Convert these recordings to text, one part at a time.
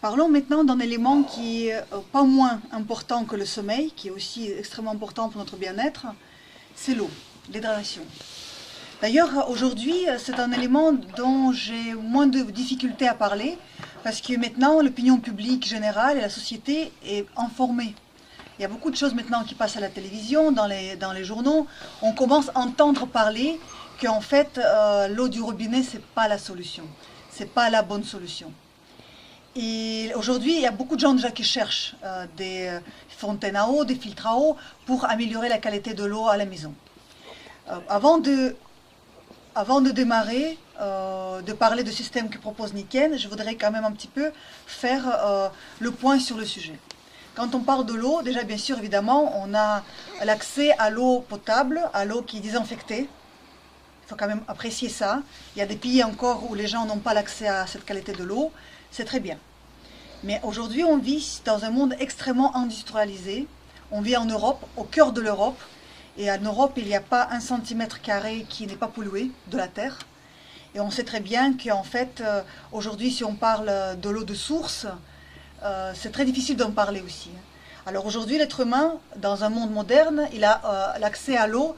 Parlons maintenant d'un élément qui est pas moins important que le sommeil, qui est aussi extrêmement important pour notre bien-être, c'est l'eau, l'hydratation. D'ailleurs, aujourd'hui, c'est un élément dont j'ai moins de difficultés à parler, parce que maintenant, l'opinion publique générale et la société est informée. Il y a beaucoup de choses maintenant qui passent à la télévision, dans les journaux. On commence à entendre parler qu'en fait, l'eau du robinet, c'est pas la solution. C'est pas la bonne solution. Et aujourd'hui, il y a beaucoup de gens déjà qui cherchent des fontaines à eau, des filtres à eau pour améliorer la qualité de l'eau à la maison. Avant de démarrer, de parler du système que propose Nikken, je voudrais quand même un petit peu faire le point sur le sujet. Quand on parle de l'eau, déjà bien sûr évidemment, on a l'accès à l'eau potable, à l'eau qui est désinfectée. Il faut quand même apprécier ça. Il y a des pays encore où les gens n'ont pas l'accès à cette qualité de l'eau. C'est très bien. Mais aujourd'hui, on vit dans un monde extrêmement industrialisé. On vit en Europe, au cœur de l'Europe. Et en Europe, il n'y a pas 1 cm² qui n'est pas pollué de la terre. Et on sait très bien qu'en fait, aujourd'hui, si on parle de l'eau de source, c'est très difficile d'en parler aussi. Alors aujourd'hui, l'être humain, dans un monde moderne, il a l'accès à l'eau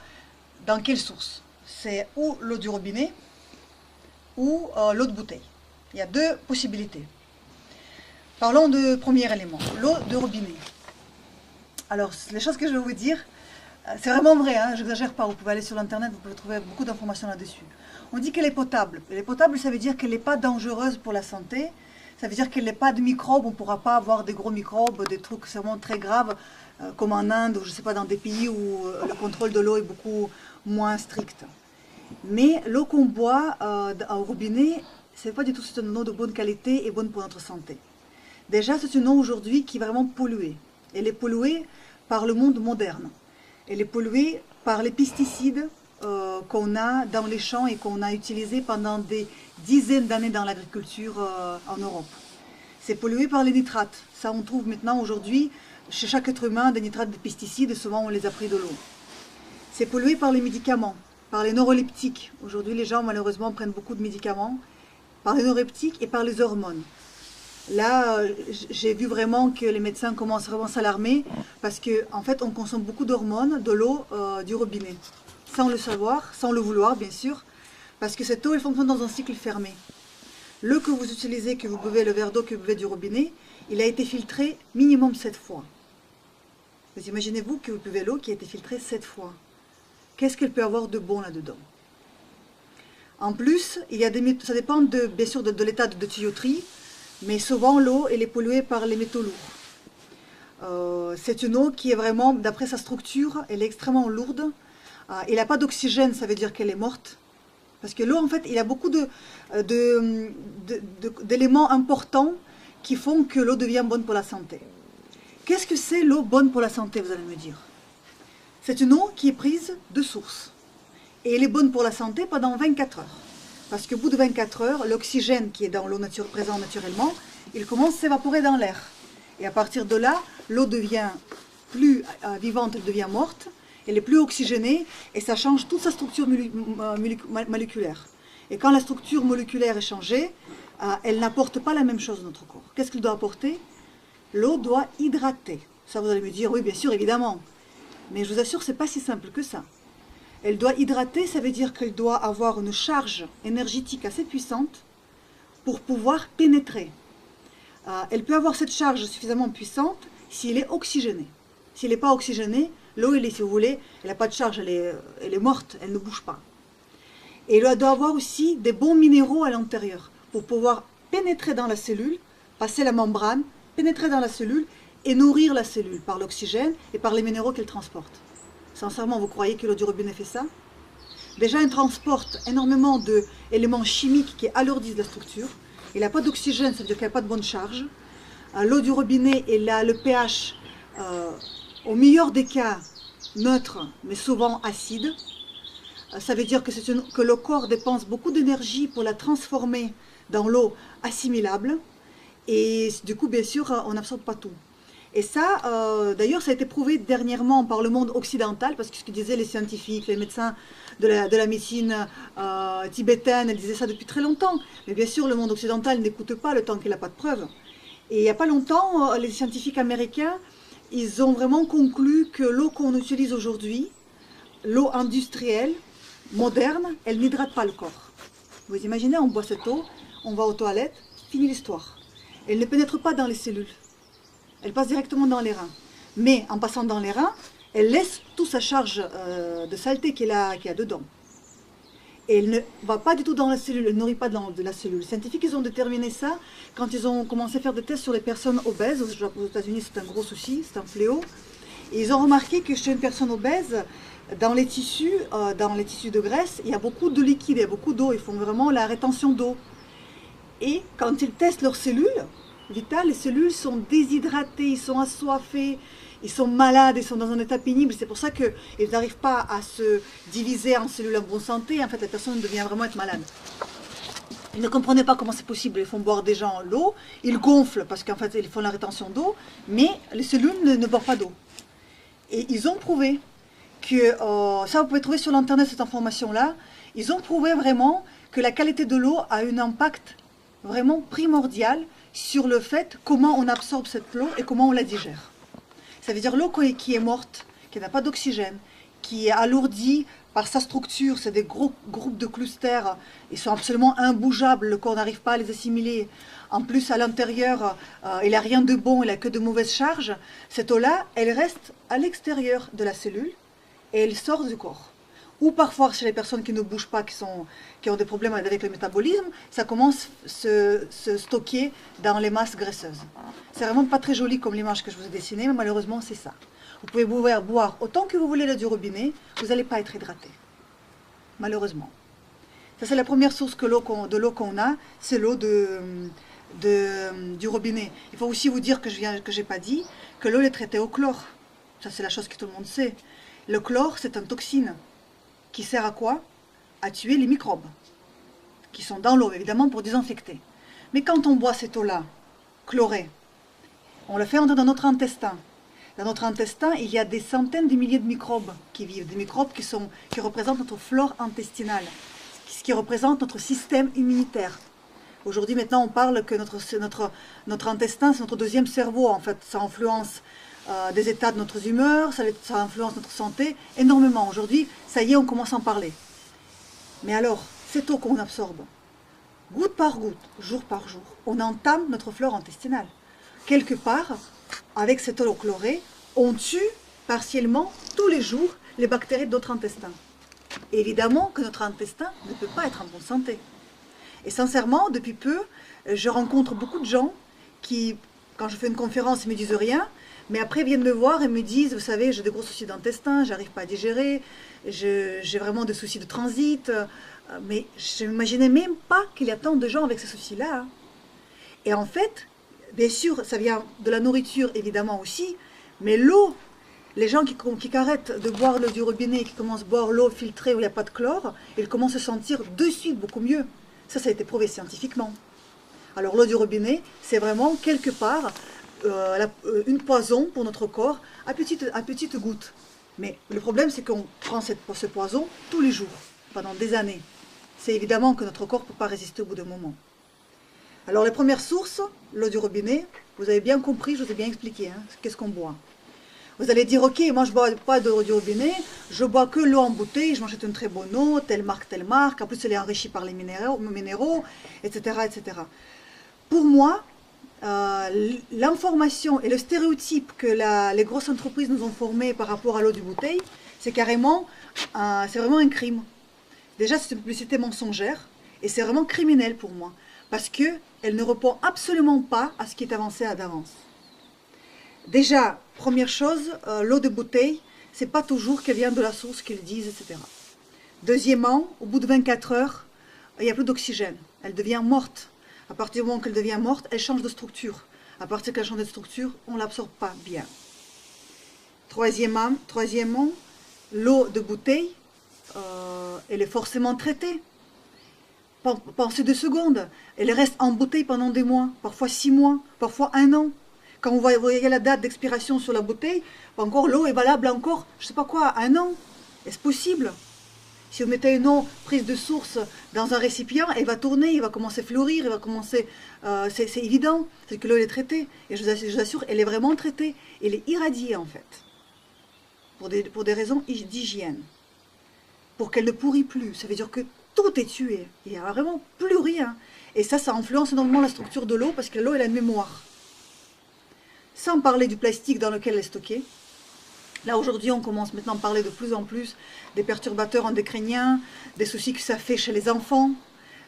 dans quelle source? C'est ou l'eau du robinet ou l'eau de bouteille. Il y a deux possibilités. Parlons du premier élément, l'eau de robinet. Alors, les choses que je vais vous dire, c'est vraiment vrai, hein, je n'exagère pas, vous pouvez aller sur l'internet, vous pouvez trouver beaucoup d'informations là-dessus. On dit qu'elle est potable. Elle est potable, ça veut dire qu'elle n'est pas dangereuse pour la santé, ça veut dire qu'elle n'est pas de microbes, on ne pourra pas avoir des gros microbes, des trucs vraiment très graves, comme en Inde, ou je ne sais pas, dans des pays où le contrôle de l'eau est beaucoup moins strict. Mais l'eau qu'on boit au robinet, c'est pas du tout une eau de bonne qualité et bonne pour notre santé. Déjà, c'est une eau aujourd'hui qui est vraiment polluée. Elle est polluée par le monde moderne. Elle est polluée par les pesticides qu'on a dans les champs et qu'on a utilisés pendant des dizaines d'années dans l'agriculture en Europe. C'est pollué par les nitrates. Ça, on trouve maintenant aujourd'hui chez chaque être humain des nitrates de pesticides et souvent on les a pris de l'eau. C'est pollué par les médicaments, par les neuroleptiques. Aujourd'hui, les gens malheureusement prennent beaucoup de médicaments, par les neuroleptiques et par les hormones. Là, j'ai vu vraiment que les médecins commencent vraiment à s'alarmer parce qu'en fait, on consomme beaucoup d'hormones, de l'eau du robinet, sans le savoir, sans le vouloir bien sûr, parce que cette eau, elle fonctionne dans un cycle fermé. L'eau que vous utilisez, que vous buvez, le verre d'eau que vous buvez du robinet, il a été filtré minimum 7 fois. Vous imaginez-vous que vous buvez l'eau qui a été filtrée 7 fois. Qu'est-ce qu'elle peut avoir de bon là-dedans? En plus, ça dépend bien sûr de l'état de tuyauterie, mais souvent l'eau elle est polluée par les métaux lourds. C'est une eau qui est vraiment, d'après sa structure, elle est extrêmement lourde. Elle n'a pas d'oxygène, ça veut dire qu'elle est morte. Parce que l'eau, en fait, il y a beaucoup d'éléments importants qui font que l'eau devient bonne pour la santé. Qu'est-ce que c'est l'eau bonne pour la santé, vous allez me dire? C'est une eau qui est prise de source. Et elle est bonne pour la santé pendant 24 heures. Parce qu'au bout de 24 heures, l'oxygène qui est dans l'eau présent naturellement, il commence à s'évaporer dans l'air. Et à partir de là, l'eau devient plus vivante, elle devient morte, elle est plus oxygénée et ça change toute sa structure moléculaire. Et quand la structure moléculaire est changée, elle n'apporte pas la même chose à notre corps. Qu'est-ce qu'elle doit apporter? L'eau doit hydrater. Ça, vous allez me dire, oui, bien sûr, évidemment. Mais je vous assure, ce n'est pas si simple que ça. Elle doit hydrater, ça veut dire qu'elle doit avoir une charge énergétique assez puissante pour pouvoir pénétrer. Elle peut avoir cette charge suffisamment puissante s'il est oxygéné. S'il n'est pas oxygéné, l'eau, si vous voulez, elle n'a pas de charge, elle est morte, elle ne bouge pas. Et elle doit avoir aussi des bons minéraux à l'intérieur pour pouvoir pénétrer dans la cellule, passer la membrane, pénétrer dans la cellule et nourrir la cellule par l'oxygène et par les minéraux qu'elle transporte. Sincèrement, vous croyez que l'eau du robinet fait ça? Déjà, elle transporte énormément d'éléments chimiques qui alourdissent la structure. Il n'a pas d'oxygène, ça veut dire qu'elle n'a pas de bonne charge. L'eau du robinet, elle a le pH, au meilleur des cas, neutre, mais souvent acide. Ça veut dire que le corps dépense beaucoup d'énergie pour la transformer dans l'eau assimilable. Et du coup, bien sûr, on n'absorbe pas tout. Et ça, d'ailleurs, ça a été prouvé dernièrement par le monde occidental, parce que ce que disaient les scientifiques, les médecins de la médecine tibétaine, ils disaient ça depuis très longtemps. Mais bien sûr, le monde occidental n'écoute pas le temps qu'il n'a pas de preuves. Et il n'y a pas longtemps, les scientifiques américains, ils ont vraiment conclu que l'eau qu'on utilise aujourd'hui, l'eau industrielle, moderne, elle n'hydrate pas le corps. Vous imaginez, on boit cette eau, on va aux toilettes, fini l'histoire. Elle ne pénètre pas dans les cellules, elle passe directement dans les reins. Mais en passant dans les reins, elle laisse toute sa charge de saleté qu'il y a dedans. Et elle ne va pas du tout dans la cellule, elle ne nourrit pas de la cellule. Les scientifiques, ils ont déterminé ça quand ils ont commencé à faire des tests sur les personnes obèses. Aux États-Unis, c'est un gros souci, c'est un fléau. Et ils ont remarqué que chez une personne obèse, dans les tissus de graisse, il y a beaucoup de liquide, il y a beaucoup d'eau. Ils font vraiment la rétention d'eau. Et quand ils testent leurs cellules vitales, les cellules sont déshydratées, ils sont assoiffés, ils sont malades, ils sont dans un état pénible. C'est pour ça qu'ils n'arrivent pas à se diviser en cellules en bonne santé. En fait, la personne devient vraiment être malade. Ils ne comprenaient pas comment c'est possible. Ils font boire des gens l'eau, ils gonflent parce qu'en fait, ils font la rétention d'eau, mais les cellules ne boivent pas d'eau. Et ils ont prouvé que, ça vous pouvez trouver sur l'internet cette information-là, ils ont prouvé vraiment que la qualité de l'eau a un impact vraiment primordial sur le fait comment on absorbe cette eau et comment on la digère. Ça veut dire l'eau qui est morte, qui n'a pas d'oxygène, qui est alourdie par sa structure, c'est des gros groupes de clusters, ils sont absolument imbougeables, le corps n'arrive pas à les assimiler. En plus, à l'intérieur, il n'a rien de bon, il n'a que de mauvaises charges. Cette eau-là, elle reste à l'extérieur de la cellule et elle sort du corps. Ou parfois, chez les personnes qui ne bougent pas, qui ont des problèmes avec le métabolisme, ça commence à se stocker dans les masses graisseuses. C'est vraiment pas très joli comme l'image que je vous ai dessinée, mais malheureusement, c'est ça. Vous pouvez boire autant que vous voulez l'eau du robinet, vous n'allez pas être hydraté. Malheureusement. Ça, c'est la première source de l'eau qu'on a, c'est l'eau du robinet. Il faut aussi vous dire que je n'ai pas dit que l'eau est traitée au chlore. Ça, c'est la chose que tout le monde sait. Le chlore, c'est une toxine qui sert à quoi? À tuer les microbes qui sont dans l'eau, évidemment, pour désinfecter. Mais quand on boit cette eau-là, chlorée, on la fait entrer dans notre intestin. Dans notre intestin, il y a des centaines de milliers de microbes qui vivent, des microbes qui représentent notre flore intestinale, ce qui représente notre système immunitaire. Aujourd'hui, maintenant, on parle que notre intestin, c'est notre deuxième cerveau, en fait. Ça influence des états de notre humeur, ça influence notre santé énormément. Aujourd'hui, ça y est, on commence à en parler. Mais alors, cette eau qu'on absorbe, goutte par goutte, jour par jour, on entame notre flore intestinale. Quelque part, avec cette eau chlorée, on tue partiellement tous les jours les bactéries de notre intestin. Et évidemment que notre intestin ne peut pas être en bonne santé. Et sincèrement, depuis peu, je rencontre beaucoup de gens qui, quand je fais une conférence, ils ne me disent rien, mais après ils viennent me voir et me disent, vous savez, j'ai des gros soucis d'intestin, j'arrive pas à digérer, j'ai vraiment des soucis de transit, mais je n'imaginais même pas qu'il y a tant de gens avec ces soucis-là. Et en fait, bien sûr, ça vient de la nourriture évidemment aussi, mais l'eau, les gens qui arrêtent de boire l'eau du robinet, qui commencent à boire l'eau filtrée où il n'y a pas de chlore, ils commencent à se sentir de suite beaucoup mieux. Ça a été prouvé scientifiquement. Alors l'eau du robinet, c'est vraiment quelque part une poison pour notre corps à petites gouttes. Mais le problème, c'est qu'on prend ce poison tous les jours, pendant des années. C'est évidemment que notre corps ne peut pas résister au bout d'un moment. Alors les premières sources, l'eau du robinet, vous avez bien compris, je vous ai bien expliqué, hein, qu'est-ce qu'on boit. Vous allez dire, ok, moi je ne bois pas d'eau du robinet, je bois que l'eau en bouteille, je m'achète une très bonne eau, telle marque, en plus elle est enrichie par les minéraux, etc., etc. Pour moi, l'information et le stéréotype que les grosses entreprises nous ont formé par rapport à l'eau du bouteille, c'est vraiment un crime. Déjà, c'est une publicité mensongère, et c'est vraiment criminel pour moi, parce qu'elle ne répond absolument pas à ce qui est avancé d'avance. Déjà, première chose, l'eau de bouteille, c'est pas toujours qu'elle vient de la source qu'ils disent, etc. Deuxièmement, au bout de 24 heures, il n'y a plus d'oxygène. Elle devient morte. À partir du moment qu'elle devient morte, elle change de structure. À partir qu'elle change de structure, on ne l'absorbe pas bien. Troisièmement, l'eau de bouteille, elle est forcément traitée. Pensez 2 secondes. Elle reste en bouteille pendant des mois, parfois 6 mois, parfois 1 an. Quand vous voyez la date d'expiration sur la bouteille, encore l'eau est valable encore, je ne sais pas quoi, 1 an. Est-ce possible? Si vous mettez une eau prise de source dans un récipient, elle va tourner, il va commencer à fleurir, il va commencer... c'est évident, c'est que l'eau est traitée. Et je vous assure, elle est vraiment traitée. Elle est irradiée en fait. Pour des raisons d'hygiène. Pour qu'elle ne pourrit plus. Ça veut dire que tout est tué. Il n'y a vraiment plus rien. Et ça influence énormément la structure de l'eau parce que l'eau, elle a une mémoire. Sans parler du plastique dans lequel elle est stockée. Là, aujourd'hui, on commence maintenant à parler de plus en plus des perturbateurs endocriniens, des soucis que ça fait chez les enfants,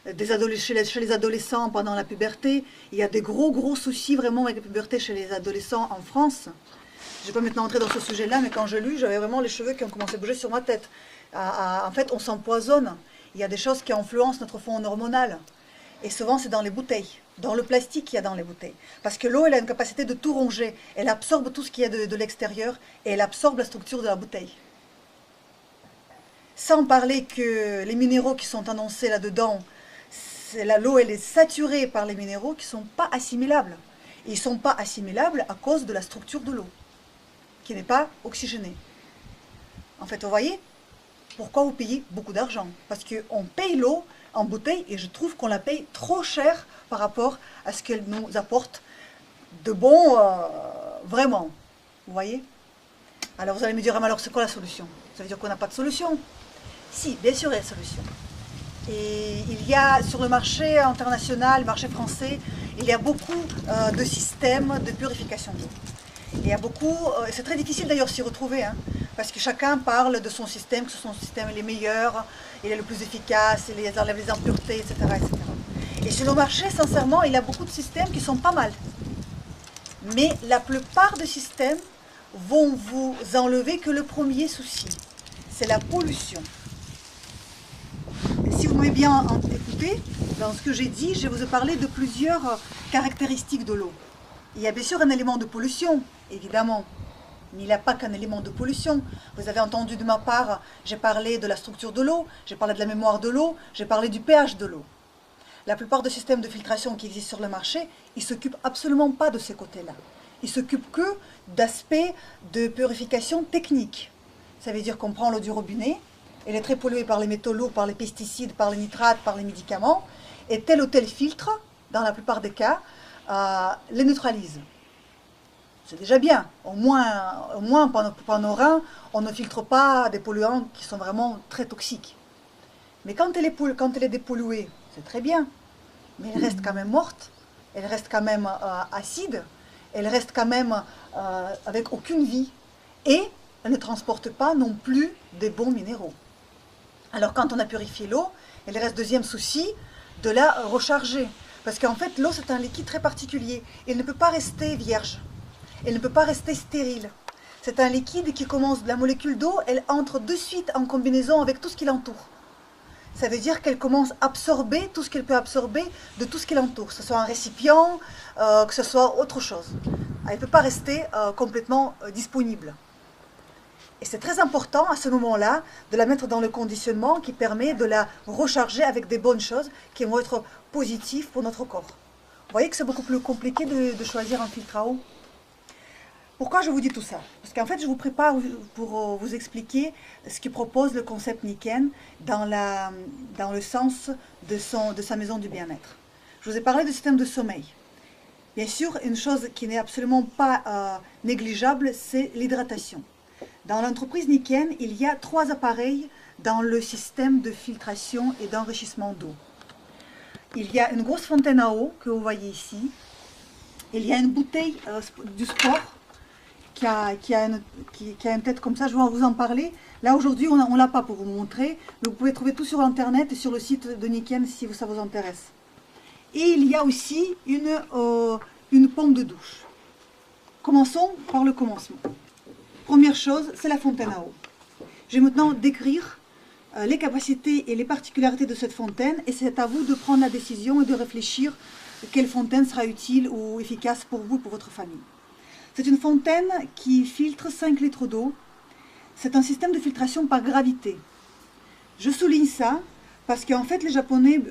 chez les adolescents pendant la puberté. Il y a des gros soucis vraiment avec la puberté chez les adolescents en France. Je ne vais pas maintenant entrer dans ce sujet-là, mais quand j'ai lu, j'avais vraiment les cheveux qui ont commencé à bouger sur ma tête. En fait, on s'empoisonne. Il y a des choses qui influencent notre fond hormonal. Et souvent, c'est dans les bouteilles, dans le plastique qu'il y a dans les bouteilles. Parce que l'eau, elle a une capacité de tout ronger. Elle absorbe tout ce qu'il y a de l'extérieur et elle absorbe la structure de la bouteille. Sans parler que les minéraux qui sont annoncés là-dedans, l'eau, elle est saturée par les minéraux qui ne sont pas assimilables. Et ils ne sont pas assimilables à cause de la structure de l'eau, qui n'est pas oxygénée. En fait, vous voyez, pourquoi vous payez beaucoup d'argent? Parce qu'on paye l'eau en bouteille et je trouve qu'on la paye trop cher par rapport à ce qu'elle nous apporte de bon, vraiment. Vous voyez? Alors vous allez me dire, ah, mais alors c'est quoi la solution? Ça veut dire qu'on n'a pas de solution? Si, bien sûr il y a une solution. Et il y a sur le marché international, le marché français, il y a beaucoup de systèmes de purification d'eau. Il y a beaucoup, c'est très difficile d'ailleurs s'y retrouver, hein, parce que chacun parle de son système, que son système est le meilleur, il est le plus efficace, il enlève les impuretés, etc., etc. Et sur le marché, sincèrement, il y a beaucoup de systèmes qui sont pas mal. Mais la plupart des systèmes vont vous enlever que le premier souci, c'est la pollution. Et si vous m'avez bien écouté, dans ce que j'ai dit, je vous ai parlé de plusieurs caractéristiques de l'eau. Il y a bien sûr un élément de pollution, évidemment, mais il n'y a pas qu'un élément de pollution. Vous avez entendu de ma part, j'ai parlé de la structure de l'eau, j'ai parlé de la mémoire de l'eau, j'ai parlé du pH de l'eau. La plupart des systèmes de filtration qui existent sur le marché, ils ne s'occupent absolument pas de ces côtés-là. Ils s'occupent que d'aspects de purification technique. Ça veut dire qu'on prend l'eau du robinet, elle est très polluée par les métaux lourds, par les pesticides, par les nitrates, par les médicaments, et tel ou tel filtre, dans la plupart des cas, les neutralise. C'est déjà bien. Au moins pour nos reins, on ne filtre pas des polluants qui sont vraiment très toxiques. Mais quand elle est dépolluée, c'est très bien. Mais elle reste quand même morte, elle reste quand même acide, elle reste quand même avec aucune vie. Et elle ne transporte pas non plus des bons minéraux. Alors quand on a purifié l'eau, il reste deuxième souci de la recharger. Parce qu'en fait, l'eau, c'est un liquide très particulier. Elle ne peut pas rester vierge. Elle ne peut pas rester stérile. C'est un liquide qui commence, la molécule d'eau, elle entre de suite en combinaison avec tout ce qui l'entoure. Ça veut dire qu'elle commence à absorber tout ce qu'elle peut absorber de tout ce qui l'entoure. Que ce soit un récipient, que ce soit autre chose. Elle ne peut pas rester complètement disponible. Et c'est très important à ce moment-là de la mettre dans le conditionnement qui permet de la recharger avec des bonnes choses qui vont être positives pour notre corps. Vous voyez que c'est beaucoup plus compliqué de choisir un filtre à eau. Pourquoi je vous dis tout ça? Parce qu'en fait, je vous prépare pour vous expliquer ce que propose le concept Nikken dans le sens de sa maison du bien-être. Je vous ai parlé du système de sommeil. Bien sûr, une chose qui n'est absolument pas négligeable, c'est l'hydratation. Dans l'entreprise Nikken, il y a 3 appareils dans le système de filtration et d'enrichissement d'eau. Il y a une grosse fontaine à eau que vous voyez ici. Il y a une bouteille du sport qui a une tête comme ça. Je vais vous en parler. Là, aujourd'hui, on ne l'a pas pour vous montrer. Mais vous pouvez trouver tout sur Internet et sur le site de Nikken si ça vous intéresse. Et il y a aussi une pompe de douche. Commençons par le commencement. Première chose, c'est la fontaine à eau. Je vais maintenant décrire les capacités et les particularités de cette fontaine et c'est à vous de prendre la décision et de réfléchir quelle fontaine sera utile ou efficace pour vous et pour votre famille. C'est une fontaine qui filtre 5 litres d'eau. C'est un système de filtration par gravité. Je souligne ça parce qu'en fait les Japonais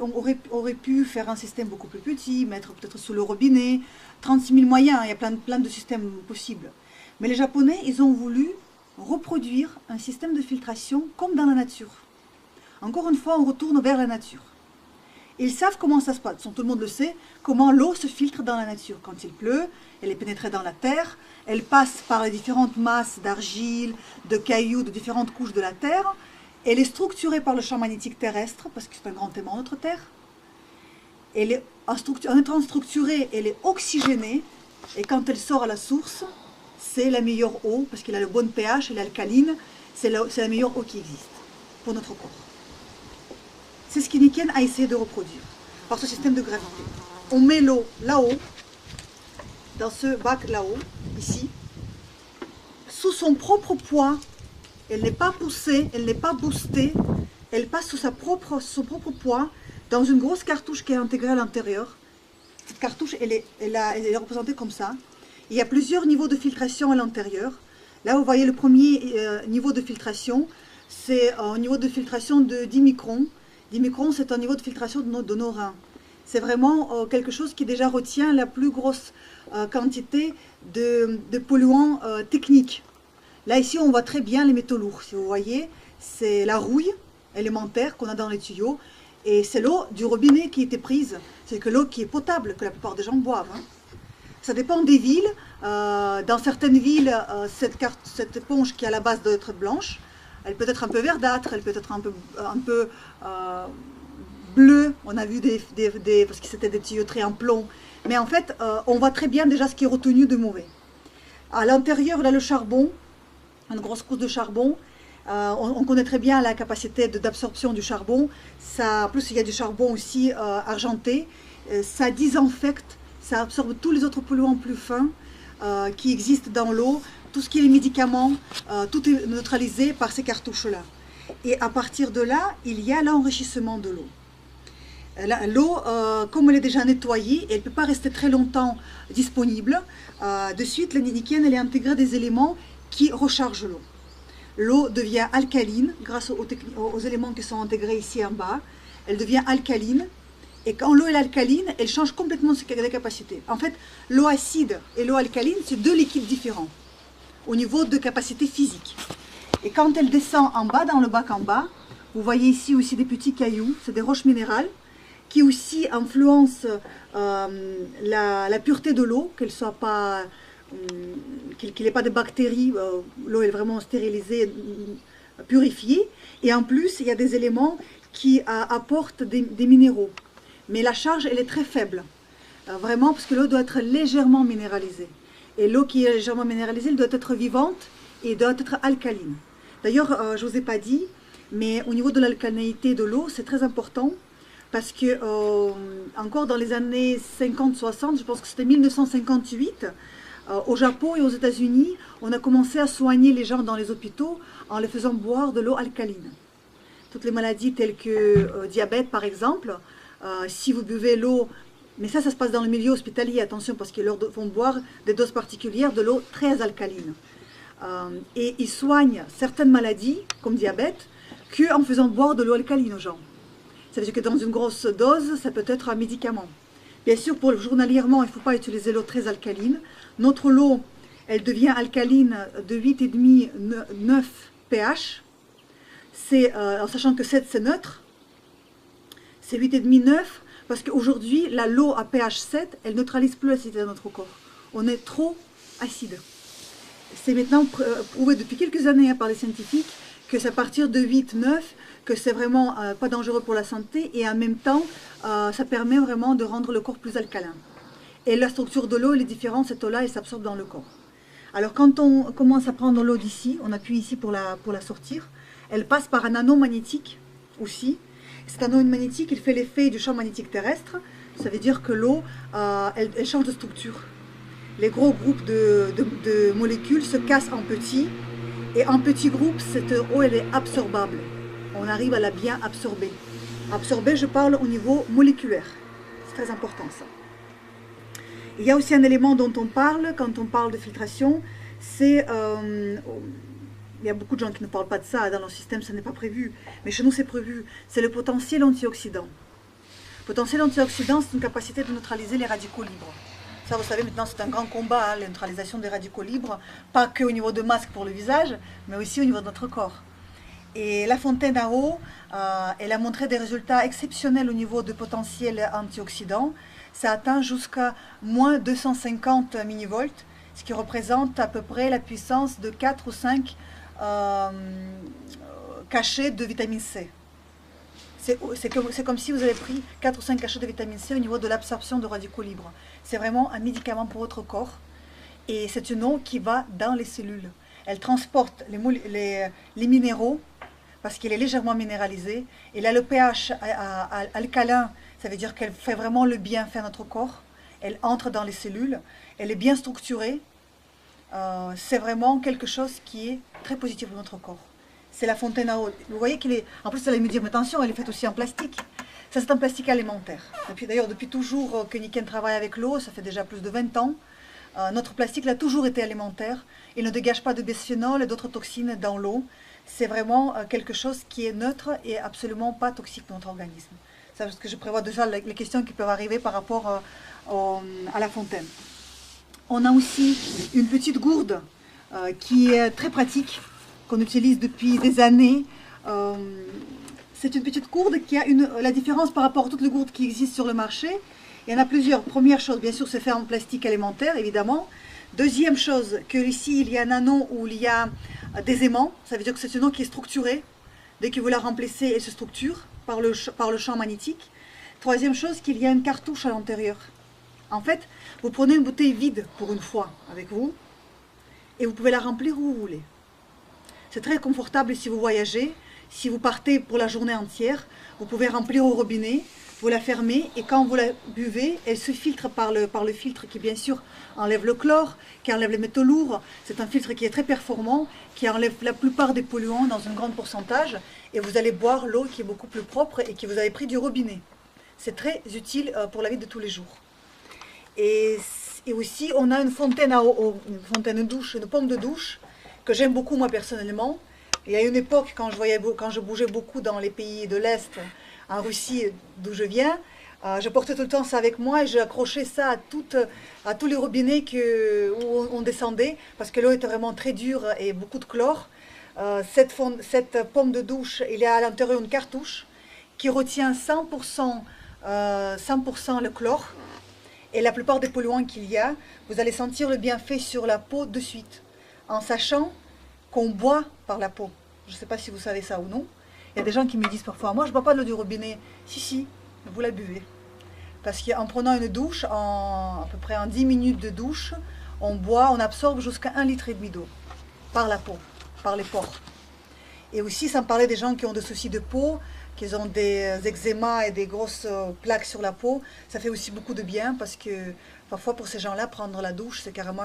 auraient pu faire un système beaucoup plus petit, mettre peut-être sous le robinet, 36 000 moyens, il y a plein de systèmes possibles. Mais les Japonais, ils ont voulu reproduire un système de filtration comme dans la nature. Encore une fois, on retourne vers la nature. Ils savent comment ça se passe, tout le monde le sait, comment l'eau se filtre dans la nature. Quand il pleut, elle est pénétrée dans la terre, elle passe par les différentes masses d'argile, de cailloux, de différentes couches de la terre. Elle est structurée par le champ magnétique terrestre, parce que c'est un grand aimant, notre Terre. Elle est en étant structurée, elle est oxygénée, et quand elle sort à la source, c'est la meilleure eau, parce qu'elle a le bon pH, elle est alcaline, c'est la meilleure eau qui existe pour notre corps. C'est ce qu'Iniken a essayé de reproduire par ce système de gravité. On met l'eau là-haut, dans ce bac là-haut, ici, sous son propre poids. Elle n'est pas poussée, elle n'est pas boostée, elle passe sous son propre poids dans une grosse cartouche qui est intégrée à l'intérieur. Cette cartouche, elle est représentée comme ça. Il y a plusieurs niveaux de filtration à l'intérieur. Là, vous voyez le premier niveau de filtration, c'est un niveau de filtration de 10 microns. 10 microns, c'est un niveau de filtration de nos reins. C'est vraiment quelque chose qui déjà retient la plus grosse quantité de polluants techniques. Là, ici, on voit très bien les métaux lourds. Si vous voyez, c'est la rouille élémentaire qu'on a dans les tuyaux. Et c'est l'eau du robinet qui était prise. C'est que l'eau qui est potable, que la plupart des gens boivent. Hein. Ça dépend des villes. Dans certaines villes, cette éponge qui à la base doit être blanche, elle peut être un peu verdâtre, elle peut être un peu bleue. On a vu parce que c'était des tuyauteries en plomb. Mais en fait, on voit très bien déjà ce qui est retenu de mauvais. À l'intérieur, là, le charbon, une grosse couche de charbon. On connaît très bien la capacité d'absorption du charbon. En plus, il y a du charbon aussi argenté. Ça désinfecte, ça absorbe tous les autres polluants plus fins qui existent dans l'eau. Tout ce qui est les médicaments, tout est neutralisé par ces cartouches-là. Et à partir de là, il y a l'enrichissement de l'eau. L'eau, comme elle est déjà nettoyée, elle ne peut pas rester très longtemps disponible. De suite, l'Iniken, elle est intégrée des éléments qui rechargent l'eau. L'eau devient alcaline grâce aux éléments qui sont intégrés ici en bas. Elle devient alcaline. Et quand l'eau est alcaline, elle change complètement ses capacités. En fait, l'eau acide et l'eau alcaline, c'est deux liquides différents au niveau de capacité physique. Et quand elle descend en bas, dans le bac en bas, vous voyez ici aussi des petits cailloux, c'est des roches minérales, qui aussi influencent la pureté de l'eau, qu'elle soit pas... qu'il n'y ait pas de bactéries, l'eau est vraiment stérilisée, purifiée. Et en plus, il y a des éléments qui apportent des minéraux. Mais la charge, elle est très faible. Vraiment, parce que l'eau doit être légèrement minéralisée. Et l'eau qui est légèrement minéralisée, elle doit être vivante et doit être alcaline. D'ailleurs, je ne vous ai pas dit, mais au niveau de l'alcalinité de l'eau, c'est très important. Parce que, encore dans les années 50-60, je pense que c'était 1958, au Japon et aux États-Unis, on a commencé à soigner les gens dans les hôpitaux en les faisant boire de l'eau alcaline. Toutes les maladies telles que diabète par exemple, si vous buvez l'eau, mais ça se passe dans le milieu hospitalier, attention, parce qu'ils leur font boire des doses particulières de l'eau très alcaline. Et ils soignent certaines maladies, comme diabète, qu'en faisant boire de l'eau alcaline aux gens. Ça veut dire que dans une grosse dose, ça peut être un médicament. Bien sûr, pour journalièrement, il ne faut pas utiliser l'eau très alcaline. Notre eau, elle devient alcaline de 8,5-9 pH. En sachant que 7, c'est neutre. C'est 8,5-9, parce qu'aujourd'hui, l'eau à pH 7, elle neutralise plus l'acidité de notre corps. On est trop acide. C'est maintenant prouvé depuis quelques années par les scientifiques que c'est à partir de 8-9 que c'est vraiment pas dangereux pour la santé et en même temps, ça permet vraiment de rendre le corps plus alcalin. Et la structure de l'eau, elle est différente, cette eau-là, elle s'absorbe dans le corps. Alors quand on commence à prendre l'eau d'ici, on appuie ici pour la sortir, elle passe par un anneau magnétique aussi. Cet anneau magnétique, il fait l'effet du champ magnétique terrestre. Ça veut dire que l'eau, elle change de structure. Les gros groupes de molécules se cassent en petits. Et en petits groupes, cette eau, elle est absorbable. On arrive à la bien absorber. Absorber, je parle au niveau moléculaire. C'est très important ça. Il y a aussi un élément dont on parle quand on parle de filtration. C'est... il y a beaucoup de gens qui ne parlent pas de ça, dans leur système ça n'est pas prévu, mais chez nous c'est prévu, c'est le potentiel antioxydant. Le potentiel antioxydant, c'est une capacité de neutraliser les radicaux libres. Ça vous savez maintenant c'est un grand combat, hein, la neutralisation des radicaux libres, pas que au niveau de masque pour le visage, mais aussi au niveau de notre corps. Et la fontaine à eau, elle a montré des résultats exceptionnels au niveau de potentiel antioxydant. Ça atteint jusqu'à moins 250 millivolts, ce qui représente à peu près la puissance de 4 ou 5 cachets de vitamine C. C'est comme si vous avez pris 4 ou 5 cachets de vitamine C au niveau de l'absorption de radicaux libres. C'est vraiment un médicament pour votre corps. Et c'est une eau qui va dans les cellules. Elle transporte les minéraux, parce qu'elle est légèrement minéralisée. Elle a le pH alcalin, ça veut dire qu'elle fait vraiment le bien faire notre corps. Elle entre dans les cellules, elle est bien structurée. C'est vraiment quelque chose qui est très positif pour notre corps. C'est la fontaine à eau. Vous voyez qu'elle est... En plus, vous allez me dire, mais attention, elle est faite aussi en plastique. Ça, c'est un plastique alimentaire. D'ailleurs, depuis toujours que Niken travaille avec l'eau, ça fait déjà plus de 20 ans, notre plastique il a toujours été alimentaire. Il ne dégage pas de bisphénol et d'autres toxines dans l'eau. C'est vraiment quelque chose qui est neutre et absolument pas toxique pour notre organisme. C'est parce que je prévois déjà les questions qui peuvent arriver par rapport à la fontaine. On a aussi une petite gourde qui est très pratique, qu'on utilise depuis des années. C'est une petite gourde qui a la différence par rapport à toutes les gourdes qui existent sur le marché. Il y en a plusieurs. Première chose, bien sûr, c'est fait en plastique alimentaire, évidemment. Deuxième chose, que ici, il y a un anneau où il y a des aimants. Ça veut dire que c'est une eau qui est structurée. Dès que vous la remplacez, elle se structure par le champ magnétique. Troisième chose, qu'il y a une cartouche à l'intérieur. En fait, vous prenez une bouteille vide pour une fois avec vous et vous pouvez la remplir où vous voulez. C'est très confortable si vous voyagez. Si vous partez pour la journée entière, vous pouvez remplir au robinet, vous la fermez et quand vous la buvez, elle se filtre par le filtre qui bien sûr enlève le chlore, qui enlève les métaux lourds. C'est un filtre qui est très performant, qui enlève la plupart des polluants dans un grand pourcentage et vous allez boire l'eau qui est beaucoup plus propre et qui vous avez pris du robinet. C'est très utile pour la vie de tous les jours. Et aussi, on a une fontaine à eau, une fontaine de douche, une pompe de douche que j'aime beaucoup moi personnellement. Il y a une époque, quand je bougeais beaucoup dans les pays de l'Est, en Russie, d'où je viens, je portais tout le temps ça avec moi et j'accrochais ça à tous les robinets où on descendait, parce que l'eau était vraiment très dure et beaucoup de chlore. Cette pompe de douche, il y a à l'intérieur une cartouche qui retient 100% le chlore. Et la plupart des polluants qu'il y a, vous allez sentir le bienfait sur la peau de suite, en sachant qu'on boit par la peau. Je ne sais pas si vous savez ça ou non. Il y a des gens qui me disent parfois, moi je ne bois pas de l'eau du robinet. Si, vous la buvez. Parce qu'en prenant une douche, à peu près en 10 minutes de douche, on absorbe jusqu'à 1,5 litre d'eau par la peau, par les pores. Et aussi, sans parler des gens qui ont des soucis de peau, qui ont des eczémas et des grosses plaques sur la peau, ça fait aussi beaucoup de bien parce que parfois pour ces gens-là, prendre la douche, c'est carrément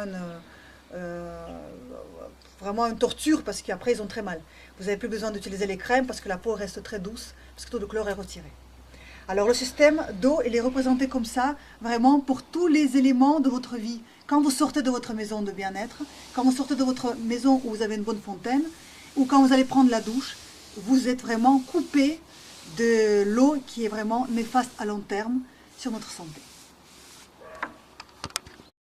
vraiment une torture parce qu'après ils ont très mal. Vous n'avez plus besoin d'utiliser les crèmes parce que la peau reste très douce, parce que tout le chlore est retiré. Alors le système d'eau, il est représenté comme ça, vraiment pour tous les éléments de votre vie. Quand vous sortez de votre maison de bien-être, quand vous sortez de votre maison où vous avez une bonne fontaine, ou quand vous allez prendre la douche, vous êtes vraiment coupé de l'eau qui est vraiment néfaste à long terme sur notre santé.